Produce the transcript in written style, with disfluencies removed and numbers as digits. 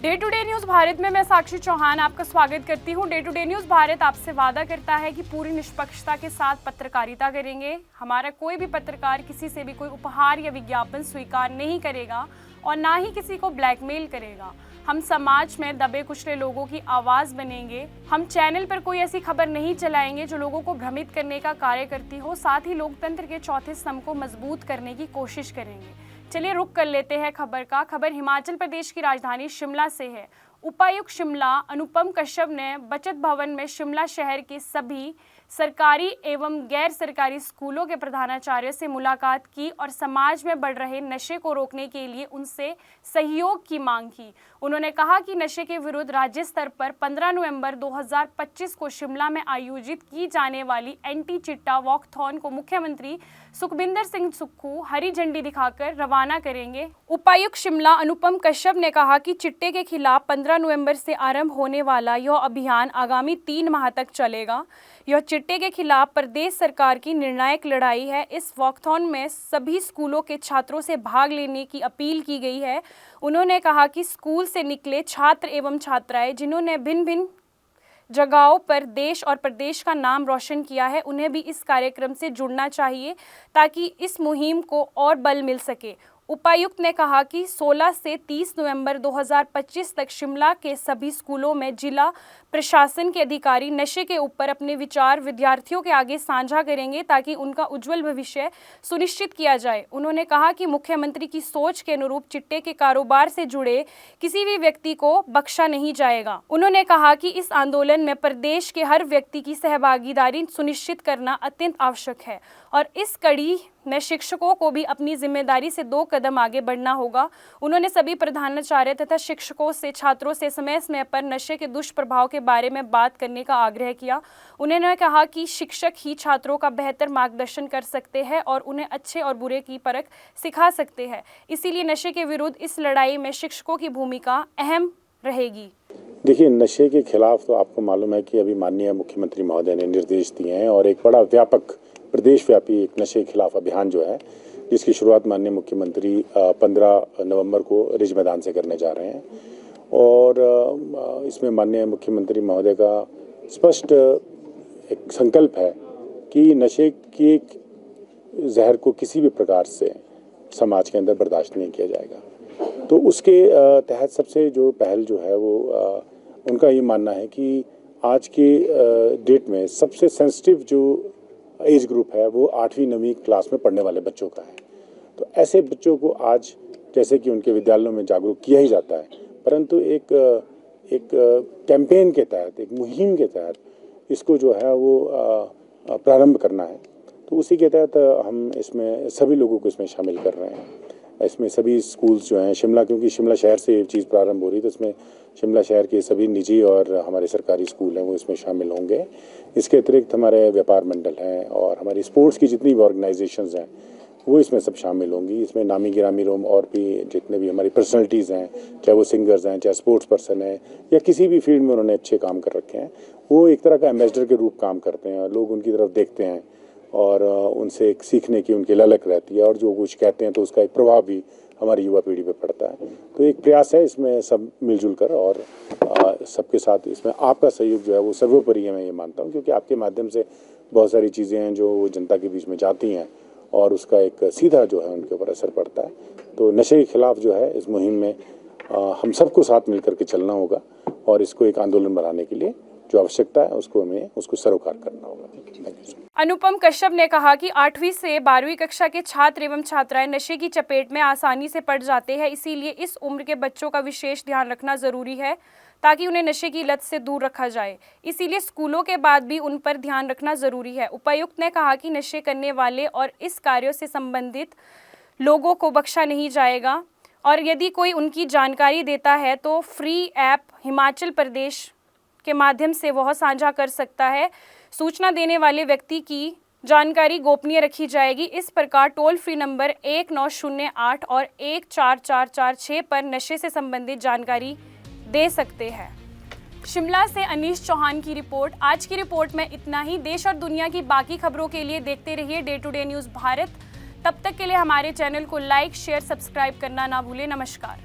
Day to day news Bharat में मैं साक्षी चौहान आपका स्वागत करती हूं। Day to day news Bharat आपसे वादा करता है कि पूरी निष्पक्षता के साथ पत्रकारिता करेंगे। हमारा कोई भी पत्रकार किसी से भी कोई उपहार या विज्ञापन स्वीकार नहीं करेगा और ना ही किसी को ब्लैकमेल करेगा। हम समाज में दबे कुचले लोगों की आवाज़ बनेंगे। हम चैनल पर कोई ऐसी खबर नहीं चलाएंगे जो लोगों को भ्रमित करने का कार्य करती हो। साथ ही लोकतंत्र के चौथे स्तंभ को मजबूत करने की कोशिश करेंगे। चलिए रुक कर लेते हैं खबर हिमाचल प्रदेश की राजधानी शिमला से है। उपायुक्त शिमला अनुपम कश्यप ने बचत भवन में शिमला शहर के सभी सरकारी एवं गैर सरकारी स्कूलों के प्रधानाचार्य से मुलाकात की और समाज में बढ़ रहे नशे को रोकने के लिए उनसे सहयोग की मांग की। उन्होंने कहा कि नशे के विरुद्ध राज्य स्तर पर 15 नवंबर 2025 को शिमला में आयोजित की जाने वाली एंटी चिट्टा वॉकथॉन को मुख्यमंत्री सुखबिंदर सिंह सुक्खू हरी झंडी दिखाकर रवाना करेंगे। उपायुक्त शिमला अनुपम कश्यप ने कहा कि चिट्टे के खिलाफ 15 नवंबर से आरंभ होने वाला यह अभियान आगामी 3 माह तक चलेगा। यह चिट्टे के खिलाफ प्रदेश सरकार की निर्णायक लड़ाई है। इस वॉकथॉन में सभी स्कूलों के छात्रों से भाग लेने की अपील की गई है। उन्होंने कहा कि स्कूल से निकले छात्र एवं छात्राएं जिन्होंने भिन्न भिन्न जगहों पर देश और प्रदेश का नाम रोशन किया है, उन्हें भी इस कार्यक्रम से जुड़ना चाहिए ताकि इस मुहिम को और बल मिल सके। उपायुक्त ने कहा कि 16 से 30 नवंबर 2025 तक शिमला के सभी स्कूलों में जिला प्रशासन के अधिकारी नशे के ऊपर अपने विचार विद्यार्थियों के आगे साझा करेंगे ताकि उनका उज्जवल भविष्य सुनिश्चित किया जाए। उन्होंने कहा कि मुख्यमंत्री की सोच के अनुरूप चिट्टे के कारोबार से जुड़े किसी भी व्यक्ति को बख्शा नहीं जाएगा। उन्होंने कहा कि इस आंदोलन में प्रदेश के हर व्यक्ति की सहभागीदारी सुनिश्चित करना अत्यंत आवश्यक है और इस कड़ी में शिक्षकों को भी अपनी जिम्मेदारी से 2 कदम आगे बढ़ना होगा। उन्होंने सभी प्रधानाचार्य तथा शिक्षकों से छात्रों से समय समय पर नशे के दुष्प्रभाव के बारे में बात करने का आग्रह किया। उन्होंने कहा कि शिक्षक ही छात्रों का बेहतर मार्गदर्शन कर सकते हैं और उन्हें अच्छे और बुरे की परख सिखा सकते हैं। इसीलिए नशे के विरुद्ध इस लड़ाई में शिक्षकों की भूमिका अहम रहेगी। देखिए, नशे के खिलाफ तो आपको मालूम है कि अभी माननीय मुख्यमंत्री महोदय ने निर्देश दिए हैं और एक बड़ा व्यापक प्रदेश व्यापी एक नशे के खिलाफ अभियान जो है, जिसकी शुरुआत माननीय मुख्यमंत्री 15 नवंबर को रिज मैदान से करने जा रहे हैं और इसमें माननीय मुख्यमंत्री महोदय का स्पष्ट एक संकल्प है कि नशे की जहर को किसी भी प्रकार से समाज के अंदर बर्दाश्त नहीं किया जाएगा। तो उसके तहत सबसे जो पहल जो है वो उनका ये मानना है कि आज के डेट में सबसे सेंसिटिव जो एज ग्रुप है वो 8वीं 9वीं क्लास में पढ़ने वाले बच्चों का है। तो ऐसे बच्चों को आज जैसे कि उनके विद्यालयों में जागरूक किया ही जाता है, परंतु एक कैंपेन के तहत, एक मुहिम के तहत इसको जो है वो प्रारंभ करना है। तो उसी के तहत हम इसमें सभी लोगों को इसमें शामिल कर रहे हैं। इसमें सभी स्कूल्स जो हैं शिमला, क्योंकि शिमला शहर से ये चीज़ प्रारंभ हो रही है, तो इसमें शिमला शहर के सभी निजी और हमारे सरकारी स्कूल हैं वो इसमें शामिल होंगे। इसके अतिरिक्त हमारे व्यापार मंडल हैं और हमारी स्पोर्ट्स की जितनी भी ऑर्गेनाइजेशंस हैं वो इसमें सब शामिल होंगी। इसमें नामी गिरामी रोम और भी जितने भी हमारी पर्सनैलिटीज़ हैं, चाहे वो सिंगर्स हैं, चाहे स्पोर्ट्स पर्सन हैं या किसी भी फील्ड में उन्होंने अच्छे काम कर रखे हैं, वो एक तरह का एम्बेसडर के रूप काम करते हैं। लोग उनकी तरफ देखते हैं और उनसे एक सीखने की उनकी ललक रहती है और जो कुछ कहते हैं तो उसका एक प्रभाव भी हमारी युवा पीढ़ी पे पड़ता है। तो एक प्रयास है इसमें सब मिलजुल कर और सबके साथ इसमें आपका सहयोग जो है वो सर्वोपरि है, मैं ये मानता हूँ, क्योंकि आपके माध्यम से बहुत सारी चीज़ें हैं जो जनता के बीच में जाती हैं और उसका एक सीधा जो है उनके ऊपर असर पड़ता है। तो नशे के खिलाफ जो है इस मुहिम में हम सबको साथ मिल करके चलना होगा और इसको एक आंदोलन बनाने के लिए जो आवश्यकता है उसको सरोकार करना होगा। अनुपम कश्यप ने कहा कि 8वीं से 12वीं कक्षा के छात्र एवं छात्राएं नशे की चपेट में आसानी से पड़ जाते हैं। इसीलिए इस उम्र के बच्चों का विशेष ध्यान रखना जरूरी है ताकि उन्हें नशे की लत से दूर रखा जाए। इसीलिए स्कूलों के बाद भी उन पर ध्यान रखना जरूरी है। उपायुक्त ने कहा कि नशे करने वाले और इस कार्यों से संबंधित लोगों को बख्शा नहीं जाएगा और यदि कोई उनकी जानकारी देता है तो फ्री ऐप हिमाचल प्रदेश के माध्यम से वह साझा कर सकता है। सूचना देने वाले व्यक्ति की जानकारी गोपनीय रखी जाएगी। इस प्रकार टोल फ्री नंबर 1908 और 14446 पर नशे से संबंधित जानकारी दे सकते हैं। शिमला से अनीश चौहान की रिपोर्ट। आज की रिपोर्ट में इतना ही। देश और दुनिया की बाकी खबरों के लिए देखते रहिए day to day news Bharat. तब तक के लिए हमारे चैनल को लाइक, शेयर, सब्सक्राइब करना ना भूलें। नमस्कार।